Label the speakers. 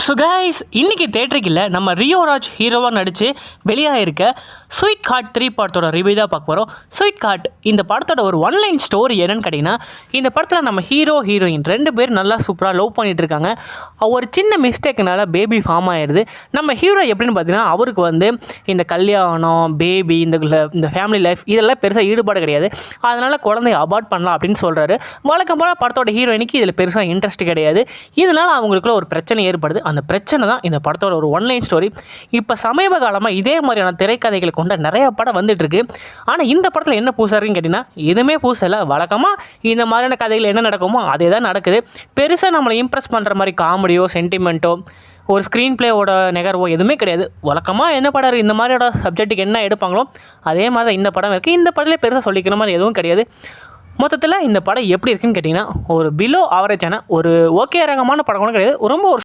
Speaker 1: So guys, இன்றைக்கி தேட்டருக்கில் நம்ம Rio Raj ஹீரோவாக நடித்து வெளியாகிருக்க ஸ்வீட் ஹார்ட் 3 படத்தோட ரிவ்யூ தான் பார்க்க போகிறோம். ஸ்வீட் ஹார்ட் இந்த படத்தோட ஒரு ஒன்லைன் ஸ்டோரி என்னென்னு கேட்டிங்கன்னா, இந்த படத்தில் நம்ம ஹீரோயின் 2 பேர் நல்லா சூப்பராக லவ் பண்ணிகிட்டு இருக்காங்க. ஒரு சின்ன மிஸ்டேக்குனால பேபி ஃபார்ம் ஆயிடுது. நம்ம ஹீரோ எப்படின்னு பார்த்தீங்கன்னா, அவருக்கு வந்து இந்த கல்யாணம், பேபி, இந்த ஃபேமிலி லைஃப் இதெல்லாம் பெருசாக ஈடுபாடு கிடையாது. அதனால் குழந்தைய அபார்ட் பண்ணலாம் அப்படின்னு சொல்கிறாரு. வழக்கம் போல் படத்தோட ஹீரோயினுக்கு இதில் பெருசாக இன்ட்ரெஸ்ட் கிடையாது. இதனால் அவங்களுக்குள்ள ஒரு பிரச்சனை ஏற்படுது. அந்த பிரச்சனை தான் இந்த படத்தோட ஒரு ஒன்லைன் ஸ்டோரி. இப்போ சமீப காலமாக இதே மாதிரியான திரைக்கதைகளை கொண்ட நிறைய படம் வந்துட்டு இருக்கு. ஆனால் இந்த படத்தில் என்ன புதுசாக இருக்குன்னு கேட்டிங்கன்னா, எதுவுமே புதுசு இல்லை. வழக்கமாக இந்த மாதிரியான கதைகள் என்ன நடக்குமோ அதே தான் நடக்குது. பெருசாக நம்மளை இம்ப்ரெஸ் பண்ணுற மாதிரி காமெடியோ, சென்டிமெண்ட்டோ, ஒரு ஸ்க்ரீன் பிளேவோட நெகர்வோ எதுவுமே கிடையாது. வழக்கமாக என்ன படம் இந்த மாதிரியோட சப்ஜெக்ட்டுக்கு என்ன எடுப்பாங்களோ அதே மாதிரி தான் இந்த படம் இருக்குது. இந்த படத்தில் பெருசாக சொல்லிக்கிற மாதிரி எதுவும் கிடையாது. மொத்தத்தில் இந்த படம் எப்படி இருக்குன்னு கேட்டிங்கன்னா, ஒரு பிலோ ஆவரேஜான ஒரு ஓகே ரகமான படம் கூட கிடையாது. ரொம்ப ஒரு